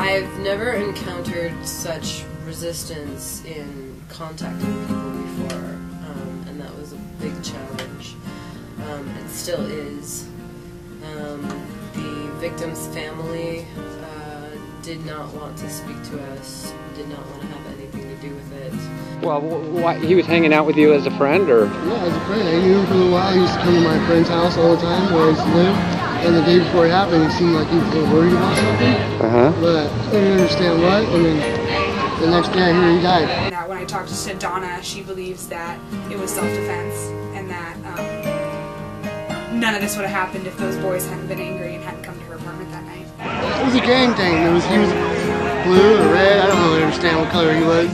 I've never encountered such resistance in contacting people before, and that was a big challenge. It still is. The victim's family did not want to speak to us, did not want to have anything to do with it. Well, he was hanging out with you as a friend, or? Yeah, as a friend. I knew him for a little while. He used to come to my friend's house all the time where I used to live. And the day before it happened, he seemed like he was a little worried about something. But I didn't understand what, and then the next day I hear he died. That when I talked to Donna, she believes that it was self-defense, and that none of this would have happened if those boys hadn't been angry and hadn't come to her apartment that night. It was a gang thing. He was blue or red. I don't really understand what color he was.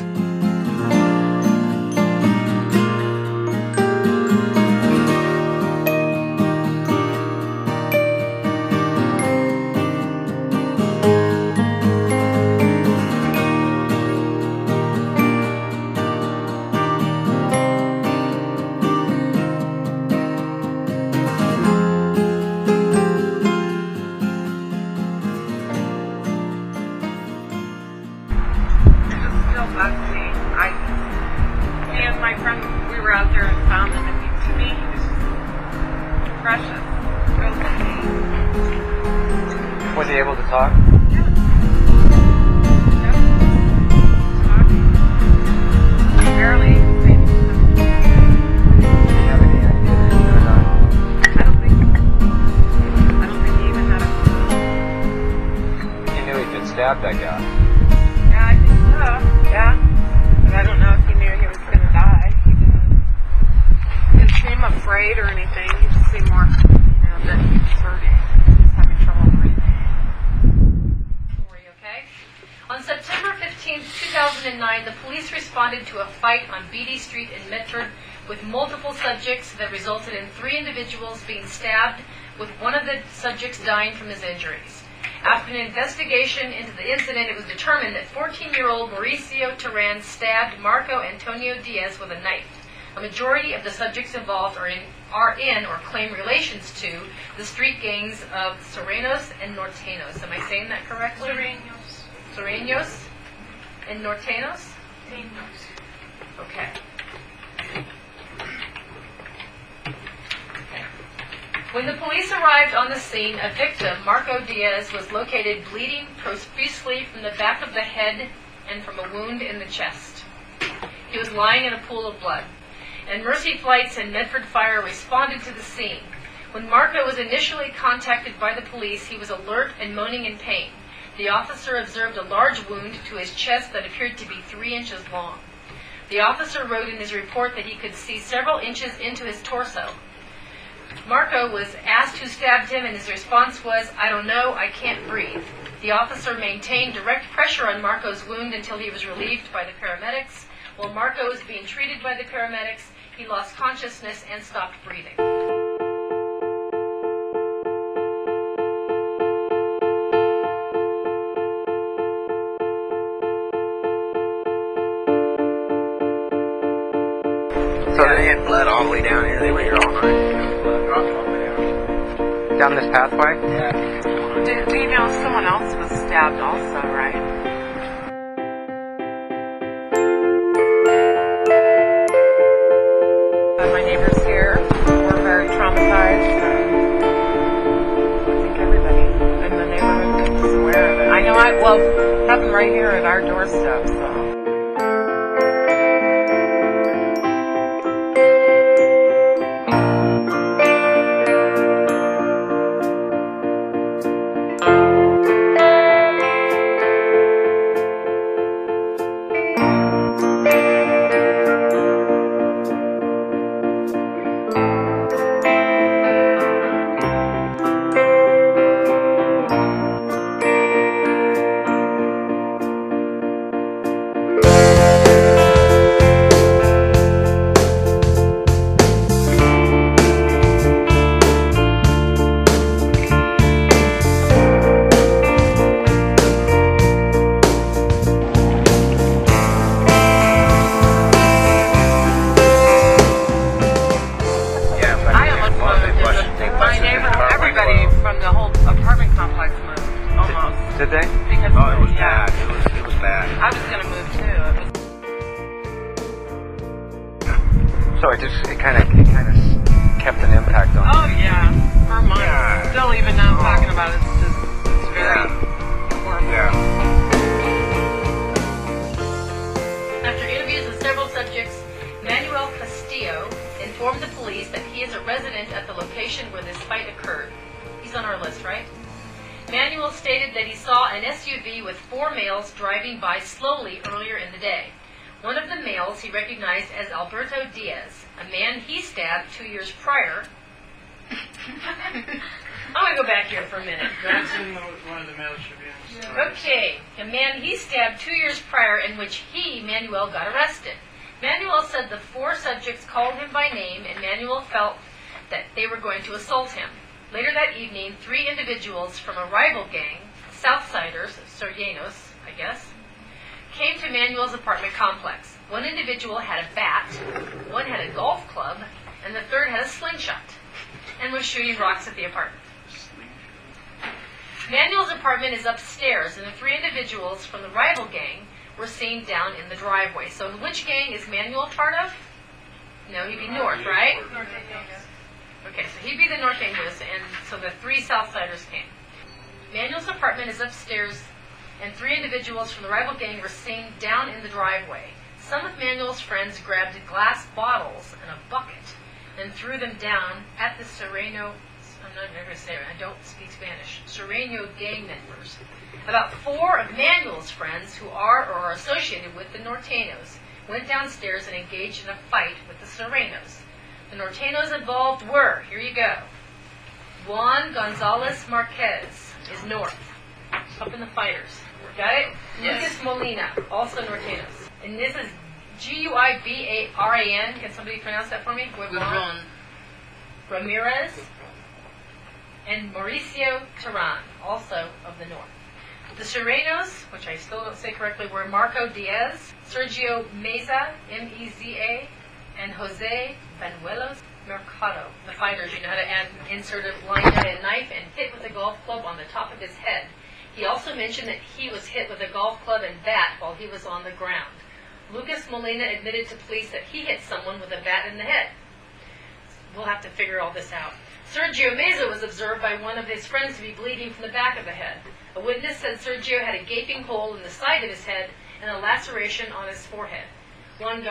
Me and my friend, we were out there and found him, and to me, he was precious. Real sweet. Was he able to talk? Yeah. Talking. Barely. Do you have any idea that he was on? I don't think he even had a clue. He knew he'd been stabbed, that guy. Yeah, I think so. Yeah. But I don't know if he knew he was going to die. He didn't seem afraid or anything. He just seemed more, that he was hurting. He was having trouble breathing. Were you okay? On September 15, 2009, the police responded to a fight on Beatty Street in Medford with multiple subjects that resulted in 3 individuals being stabbed, with one of the subjects dying from his injuries. After an investigation into the incident, it was determined that 14-year-old Mauricio Terán stabbed Marco Antonio Diaz with a knife. A majority of the subjects involved are in or claim relations to the street gangs of Serenos and Norteños. Am I saying that correctly? Serenos and Norteños? Okay. When the police arrived on the scene, a victim, Marco Diaz, was located bleeding profusely from the back of the head and from a wound in the chest. He was lying in a pool of blood, and Mercy Flights and Medford Fire responded to the scene. When Marco was initially contacted by the police, he was alert and moaning in pain. The officer observed a large wound to his chest that appeared to be 3 inches long. The officer wrote in his report that he could see several inches into his torso. Marco was asked who stabbed him, and his response was, "I don't know, I can't breathe." The officer maintained direct pressure on Marco's wound until he was relieved by the paramedics. While Marco was being treated by the paramedics, he lost consciousness and stopped breathing. So they had blood all the way down here. They were here all night. Down this pathway? Yeah. Do you know someone else was stabbed also, right? My neighbors here were very traumatized. I think everybody in the neighborhood is aware of it. I know it happened right here at our doorstep, so. yeah. Her mind, Yeah. still even now talking about it, it's just, it's very horrible. Yeah. After interviews with several subjects, Manuel Castillo informed the police that he is a resident at the location where this fight occurred. He's on our list, right? Manuel stated that he saw an SUV with 4 males driving by slowly earlier in the day. One of the males he recognized as Alberto Diaz, a man he stabbed 2 years prior. I'm going to go back here for a minute. That's in one of the males should be on the side. Okay, a man he stabbed 2 years prior in which he, Manuel, got arrested. Manuel said the 4 subjects called him by name and Manuel felt that they were going to assault him. Later that evening, 3 individuals from a rival gang, Southsiders, Serranos, I guess, came to Manuel's apartment complex. One individual had a bat, one had a golf club, and the third had a slingshot, and was shooting rocks at the apartment. Manuel's apartment is upstairs, and the 3 individuals from the rival gang were seen down in the driveway. So which gang is Manuel part of? No, he'd be North, right? Okay, so he'd be the Norteños, and so the 3 Southsiders came. Manuel's apartment is upstairs, and 3 individuals from the rival gang were seen down in the driveway. Some of Manuel's friends grabbed glass bottles and a bucket and threw them down at the Serrano, I'm not going to say it, I don't speak Spanish, Serrano gang members. About 4 of Manuel's friends who are or are associated with the Norteños went downstairs and engaged in a fight with the Serranos. The Norteños involved were, here you go, Juan Gonzalez Marquez is North, up in the fighters. Got it? Yes. Lucas Molina, also Norteños. And this is Guibaran. Can somebody pronounce that for me? Guibran. Ramirez. And Mauricio Terran, also of the North. The Serranos, which I still don't say correctly, were Marco Diaz, Sergio Meza, M-E-Z-A, and Jose Banuelos Mercado. The fighters, you know how to insert a line at a knife and hit with a golf club on the top of his head. He also mentioned that he was hit with a golf club and bat while he was on the ground. Lucas Molina admitted to police that he hit someone with a bat in the head. We'll have to figure all this out. Sergio Meza was observed by one of his friends to be bleeding from the back of the head. A witness said Sergio had a gaping hole in the side of his head and a laceration on his forehead. Juan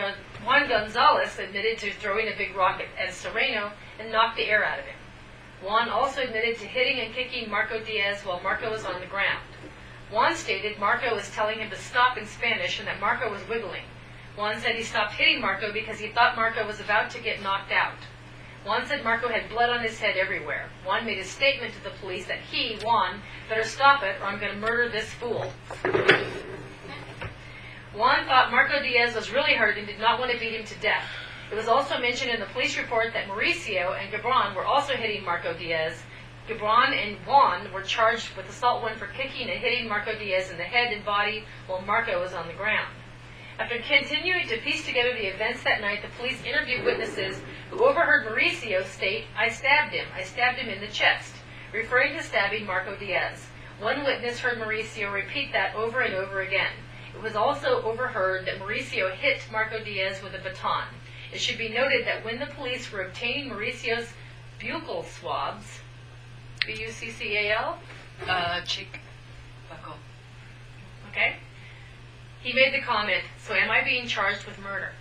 Gonzalez admitted to throwing a big rock at Serrano and knocked the air out of him. Juan also admitted to hitting and kicking Marco Diaz while Marco was on the ground. Juan stated Marco was telling him to stop in Spanish and that Marco was wiggling. Juan said he stopped hitting Marco because he thought Marco was about to get knocked out. Juan said Marco had blood on his head everywhere. Juan made a statement to the police that he, Juan, better stop it or I'm going to murder this fool. Juan thought Marco Diaz was really hurt and did not want to beat him to death. It was also mentioned in the police report that Mauricio and Gibran were also hitting Marco Diaz. Gibran and Juan were charged with assault 1 for kicking and hitting Marco Diaz in the head and body while Marco was on the ground. After continuing to piece together the events that night, the police interviewed witnesses who overheard Mauricio state, I stabbed him in the chest, referring to stabbing Marco Diaz. One witness heard Mauricio repeat that over and over again. It was also overheard that Mauricio hit Marco Diaz with a baton. It should be noted that when the police were obtaining Mauricio's buccal swabs, B-U-C-C-A-L? Cheek buckle. Okay? He made the comment, so am I being charged with murder?